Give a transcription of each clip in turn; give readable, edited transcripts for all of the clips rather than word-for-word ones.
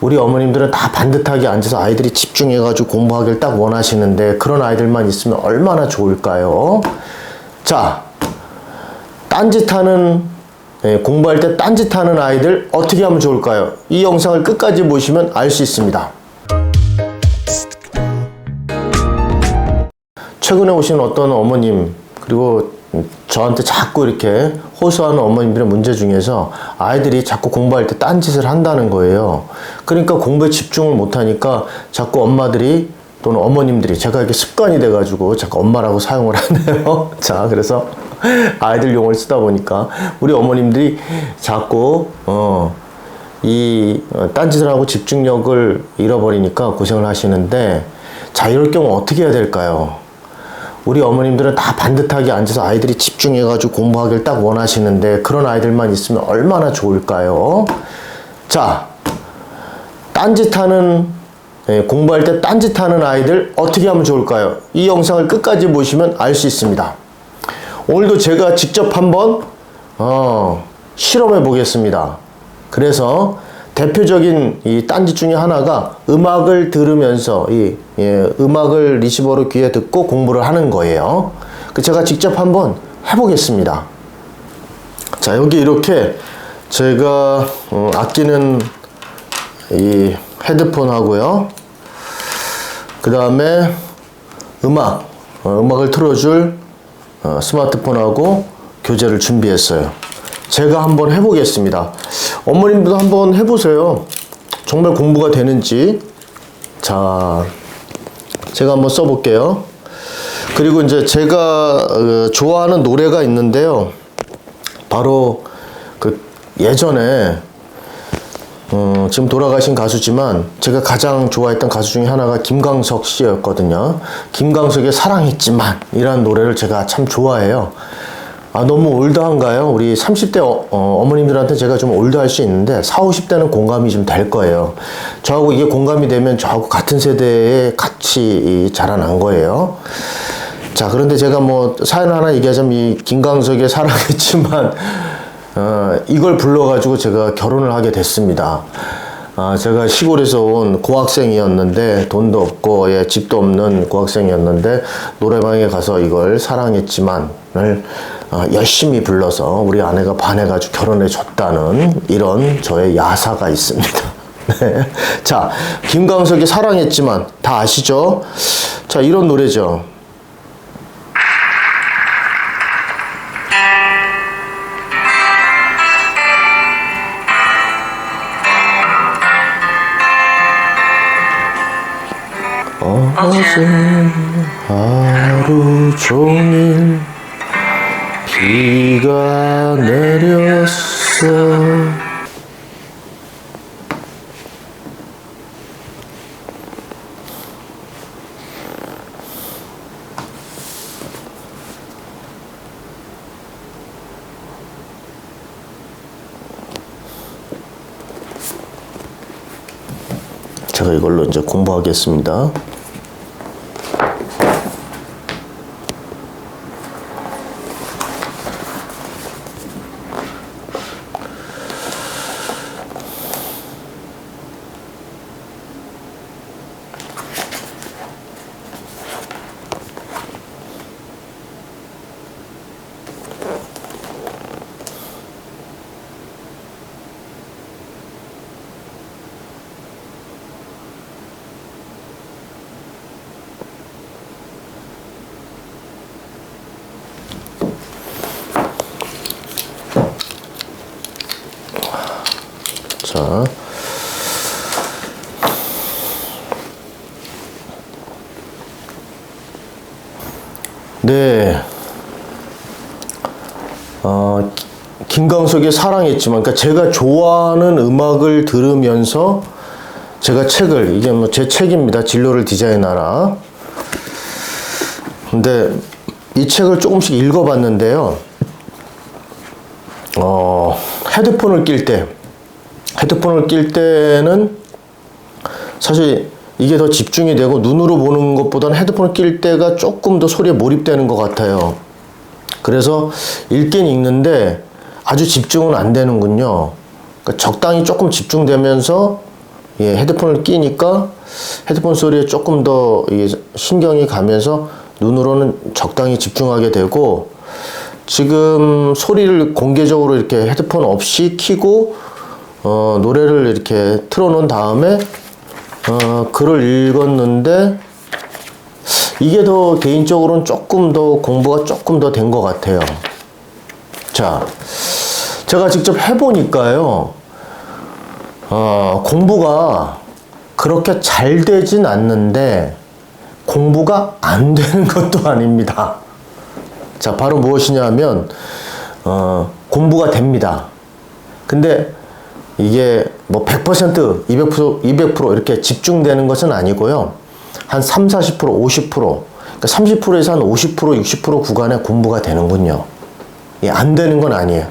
우리 어머님들은 다 반듯하게 앉아서 아이들이 집중해가지고 공부하기를 딱 원하시는데 그런 아이들만 있으면 얼마나 좋을까요? 자, 딴짓하는 공부할 때 딴짓하는 아이들 어떻게 하면 좋을까요? 이 영상을 끝까지 보시면 알 수 있습니다. 최근에 오신 어떤 어머님 그리고 저한테 자꾸 이렇게 호소하는 어머님들의 문제 중에서 아이들이 자꾸 공부할 때 딴짓을 한다는 거예요. 그러니까 공부에 집중을 못하니까 자꾸 엄마들이 또는 어머님들이 제가 이렇게 습관이 돼가지고 자꾸 엄마라고 사용을 하네요. 자, 그래서 아이들 용어를 쓰다 보니까 우리 어머님들이 자꾸 딴짓을 하고 집중력을 잃어버리니까 고생을 하시는데, 자, 이럴 경우 어떻게 해야 될까요? 우리 어머님들은 다 반듯하게 앉아서 아이들이 집중해가지고 공부하기를 딱 원하시는데 그런 아이들만 있으면 얼마나 좋을까요? 자, 공부할 때 딴짓하는 아이들 어떻게 하면 좋을까요? 이 영상을 끝까지 보시면 알 수 있습니다. 오늘도 제가 직접 한번 실험해 보겠습니다. 그래서 대표적인 이 딴짓 중에 하나가 음악을 들으면서 음악을 리시버로 귀에 듣고 공부를 하는 거예요. 제가 직접 한번 해보겠습니다. 자, 여기 이렇게 제가 아끼는 이 헤드폰 하고요. 그 다음에 음악을 틀어줄 스마트폰하고 교재를 준비했어요. 제가 한번 해보겠습니다. 어머님도 한번 해보세요. 정말 공부가 되는지. 자, 제가 한번 써볼게요. 그리고 이제 제가 좋아하는 노래가 있는데요. 바로 예전에 지금 돌아가신 가수지만 제가 가장 좋아했던 가수 중에 하나가 김광석 씨였거든요. 김광석의 사랑했지만 이라는 노래를 제가 참 좋아해요. 너무 올드한가요? 우리 30대 어머님들한테 제가 좀 올드할 수 있는데 40, 50대는 공감이 좀 될 거예요. 저하고 이게 공감이 되면 저하고 같은 세대에 같이 자라난 거예요. 자, 그런데 제가 사연 하나 얘기하자면 이 김광석의 사랑했지만 이걸 불러가지고 제가 결혼을 하게 됐습니다. 제가 시골에서 온 고학생이었는데 돈도 없고 집도 없는 고학생이었는데 노래방에 가서 이걸 사랑했지만을 열심히 불러서 우리 아내가 반해가지고 결혼해 줬다는 이런 저의 야사가 있습니다. 네. 자, 김광석이 사랑했지만 다 아시죠? 자, 이런 노래죠. 어제 하루 종일 비가 내렸어. 제가 이걸로 이제 공부하겠습니다. 자, 네, 김광석의 사랑했지만, 그러니까 제가 좋아하는 음악을 들으면서 제가 책을, 이게 제 책입니다. 진로를 디자인하라. 근데 이 책을 조금씩 읽어봤는데요. 헤드폰을 낄 때는 사실 이게 더 집중이 되고 눈으로 보는 것보다는 헤드폰을 낄 때가 조금 더 소리에 몰입되는 것 같아요. 그래서 읽긴 읽는데 아주 집중은 안 되는군요. 그러니까 적당히 조금 집중되면서 예, 헤드폰을 끼니까 헤드폰 소리에 조금 더 이게 신경이 가면서 눈으로는 적당히 집중하게 되고, 지금 소리를 공개적으로 이렇게 헤드폰 없이 켜고 노래를 이렇게 틀어놓은 다음에 글을 읽었는데, 이게 더 개인적으로는 조금 더 공부가 조금 더 된 것 같아요. 자, 제가 직접 해보니까요, 공부가 그렇게 잘 되진 않는데 공부가 안 되는 것도 아닙니다. 자, 바로 무엇이냐 하면 공부가 됩니다. 근데 이게 뭐 100%, 200% 이렇게 집중되는 것은 아니고요. 한 3, 40%, 50%, 그러니까 30%에서 한 50%, 60% 구간에 공부가 되는군요. 예, 안 되는 건 아니에요.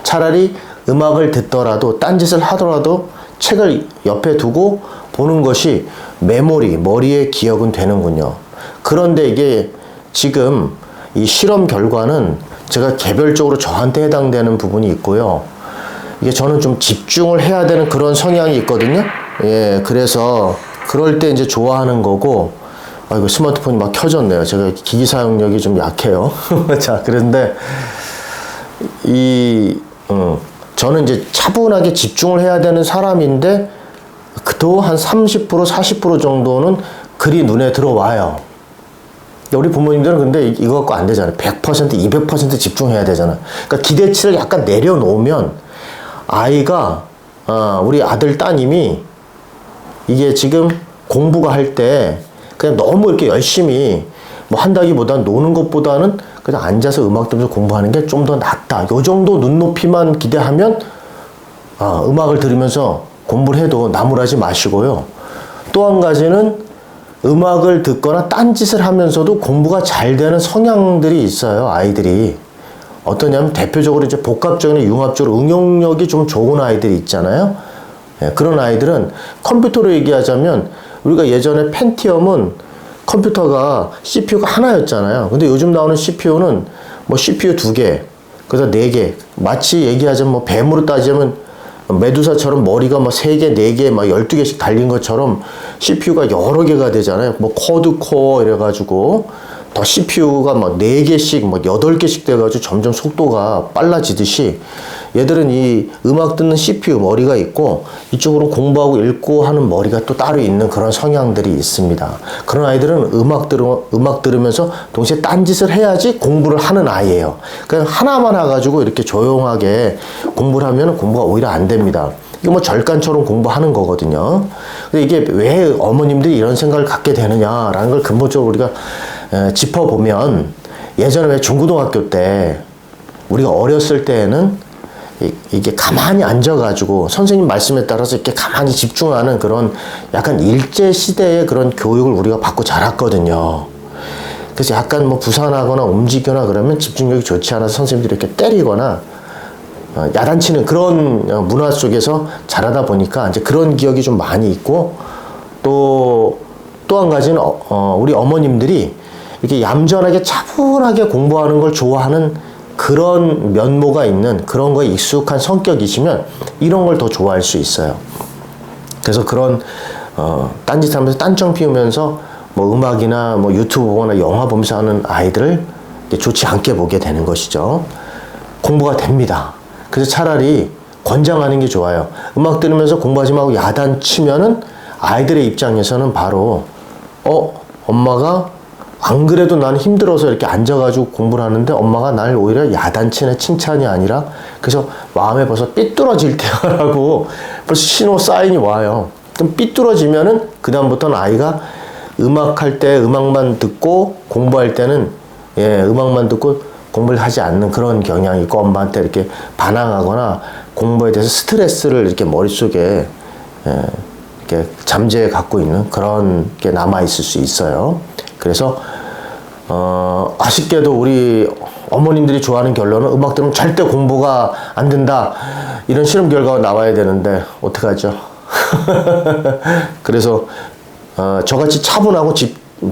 차라리 음악을 듣더라도, 딴짓을 하더라도 책을 옆에 두고 보는 것이 머리에 기억은 되는군요. 그런데 이게 지금 이 실험 결과는 제가 개별적으로 저한테 해당되는 부분이 있고요. 이게 저는 좀 집중을 해야 되는 그런 성향이 있거든요. 예, 그래서 그럴 때 이제 좋아하는 거고, 이거 스마트폰이 막 켜졌네요. 제가 기기 사용력이 좀 약해요. 자, 그런데 저는 이제 차분하게 집중을 해야 되는 사람인데, 그도 한 30%, 40% 정도는 글이 눈에 들어와요. 우리 부모님들은 근데 이거 갖고 안 되잖아요. 100%, 200% 집중해야 되잖아요. 그러니까 기대치를 약간 내려놓으면 아이가, 우리 아들, 따님이 이게 지금 공부가 할 때 그냥 너무 이렇게 열심히 뭐 한다기보다는, 노는 것보다는 그냥 앉아서 음악 들으면서 공부하는 게 좀 더 낫다. 요 정도 눈높이만 기대하면 음악을 들으면서 공부를 해도 나무라지 마시고요. 또 한 가지는 음악을 듣거나 딴짓을 하면서도 공부가 잘 되는 성향들이 있어요, 아이들이. 어떠냐면 대표적으로 이제 복합적이나 융합적으로 응용력이 좀 좋은 아이들이 있잖아요. 예, 그런 아이들은 컴퓨터로 얘기하자면, 우리가 예전에 펜티엄은 컴퓨터가 CPU가 하나였잖아요. 근데 요즘 나오는 CPU는 뭐 CPU 2개, 그래서 4개, 마치 얘기하자면 뭐 뱀으로 따지면 메두사처럼 머리가 뭐 3개, 4개, 막 12개씩 달린 것처럼 CPU가 여러 개가 되잖아요. 뭐 쿼드코어 이래가지고 더 CPU가 막 4개씩, 뭐 8개씩 돼가지고 점점 속도가 빨라지듯이, 얘들은 이 음악 듣는 CPU 머리가 있고, 이쪽으로 공부하고 읽고 하는 머리가 또 따로 있는 그런 성향들이 있습니다. 그런 아이들은 음악 들으면서 동시에 딴짓을 해야지 공부를 하는 아이예요. 그냥 하나만 해가지고 이렇게 조용하게 공부를 하면 공부가 오히려 안 됩니다. 이거 뭐 절간처럼 공부하는 거거든요. 근데 이게 왜 어머님들이 이런 생각을 갖게 되느냐라는 걸 근본적으로 우리가 짚어보면, 예전에 왜 중고등학교 때 우리가 어렸을 때에는 이게 가만히 앉아가지고 선생님 말씀에 따라서 이렇게 가만히 집중하는 그런 약간 일제시대의 그런 교육을 우리가 받고 자랐거든요. 그래서 약간 뭐 부산하거나 움직이거나 그러면 집중력이 좋지 않아서 선생님들이 이렇게 때리거나 야단치는 그런 문화 속에서 자라다 보니까 이제 그런 기억이 좀 많이 있고, 또 한 가지는 우리 어머님들이 이렇게 얌전하게 차분하게 공부하는 걸 좋아하는 그런 면모가 있는, 그런 거에 익숙한 성격이시면 이런 걸 더 좋아할 수 있어요. 그래서 그런 딴짓하면서 딴청 피우면서 뭐 음악이나 뭐 유튜브 보거나 영화 보면서 하는 아이들을 좋지 않게 보게 되는 것이죠. 공부가 됩니다. 그래서 차라리 권장하는 게 좋아요. 음악 들으면서 공부하지 말고 야단 치면은 아이들의 입장에서는 바로 엄마가 안 그래도 난 힘들어서 이렇게 앉아가지고 공부를 하는데 엄마가 날 오히려 야단치네, 칭찬이 아니라, 그래서 마음에 벌써 삐뚤어질 때라고 벌써 신호 사인이 와요. 그럼 삐뚤어지면은 그다음부터는 아이가 음악할 때 음악만 듣고 공부할 때는 음악만 듣고 공부를 하지 않는 그런 경향이 있고, 엄마한테 이렇게 반항하거나 공부에 대해서 스트레스를 이렇게 머릿속에 이렇게 잠재해 갖고 있는 그런 게 남아 있을 수 있어요. 그래서 아쉽게도 우리 어머님들이 좋아하는 결론은 음악 들으면 절대 공부가 안 된다, 이런 실험 결과가 나와야 되는데 어떡하죠? 그래서 저같이 차분하고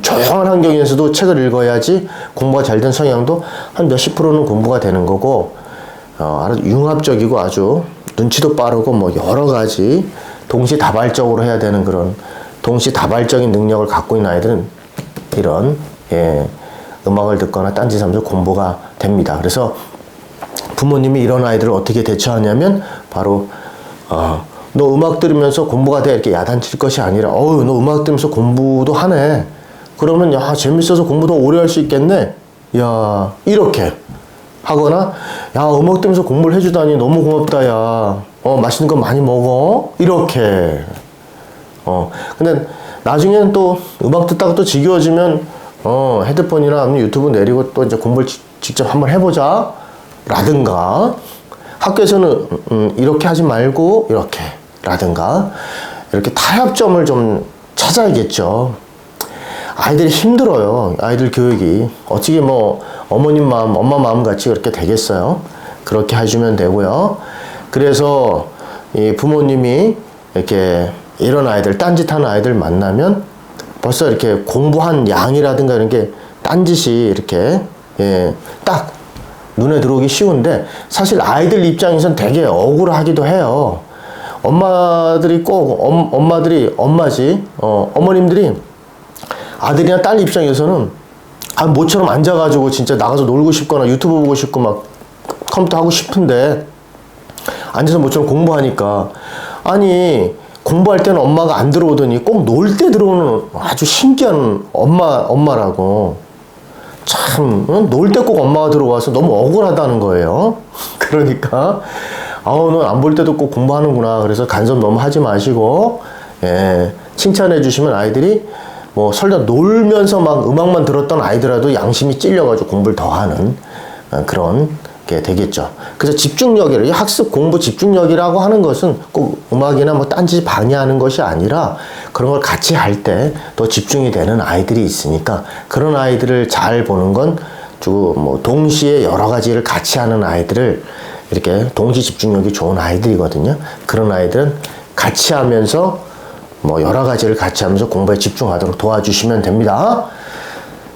조용한 환경에서도 책을 읽어야지 공부가 잘 된 성향도 한 몇십 프로는 공부가 되는 거고, 아주 융합적이고 아주 눈치도 빠르고 뭐 여러 가지 동시다발적으로 해야 되는 그런 동시다발적인 능력을 갖고 있는 아이들은 이런 음악을 듣거나 딴짓하면서 공부가 됩니다. 그래서 부모님이 이런 아이들을 어떻게 대처하냐면 바로 너 음악 들으면서 공부가 돼 이렇게 야단칠 것이 아니라 너 음악 들으면서 공부도 하네. 그러면 야 재밌어서 공부 더 오래 할 수 있겠네. 야 이렇게 하거나 야 음악 들으면서 공부를 해주다니 너무 고맙다 야. 맛있는 거 많이 먹어. 이렇게. 근데 나중에는 또 음악 듣다가 또 지겨워지면 헤드폰이나 유튜브 내리고 또 이제 공부를 직접 한번 해보자 라든가 학교에서는 이렇게 하지 말고 이렇게 라든가 이렇게 타협점을 좀 찾아야겠죠. 아이들이 힘들어요. 아이들 교육이 어떻게 뭐 어머님 마음 엄마 마음 같이 그렇게 되겠어요. 그렇게 해주면 되고요. 그래서 이 부모님이 이렇게 이런 아이들 딴짓하는 아이들 만나면 벌써 이렇게 공부한 양이라든가 이런 게 딴짓이 이렇게 딱 눈에 들어오기 쉬운데 사실 아이들 입장에선 되게 억울하기도 해요. 엄마들이 어머님들이 아들이나 딸 입장에서는 모처럼 앉아가지고 진짜 나가서 놀고 싶거나 유튜브 보고 싶고 막 컴퓨터 하고 싶은데 앉아서 모처럼 공부하니까 아니 공부할 때는 엄마가 안 들어오더니 꼭 놀 때 들어오는 아주 신기한 엄마라고. 참, 놀 때 꼭 엄마가 들어와서 너무 억울하다는 거예요. 그러니까, 넌 안 볼 때도 꼭 공부하는구나. 그래서 간섭 너무 하지 마시고, 칭찬해 주시면 아이들이 뭐 설령 놀면서 막 음악만 들었던 아이들라도 양심이 찔려가지고 공부를 더 하는 그런 게 되겠죠. 그래서 집중력이라, 이 학습 공부 집중력이라고 하는 것은 꼭 음악이나 뭐 딴짓 방해하는 것이 아니라 그런 걸 같이 할 때 더 집중이 되는 아이들이 있으니까 그런 아이들을 잘 보는 건 뭐 동시에 여러 가지를 같이 하는 아이들을 이렇게 동시 집중력이 좋은 아이들이거든요. 그런 아이들은 같이 하면서 뭐 여러 가지를 같이 하면서 공부에 집중하도록 도와주시면 됩니다.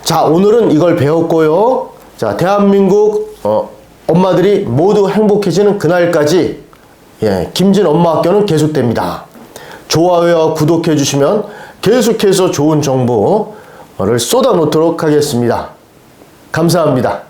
자, 오늘은 이걸 배웠고요. 자, 대한민국 엄마들이 모두 행복해지는 그날까지 김진 엄마 학교는 계속됩니다. 좋아요와 구독해 주시면 계속해서 좋은 정보를 쏟아놓도록 하겠습니다. 감사합니다.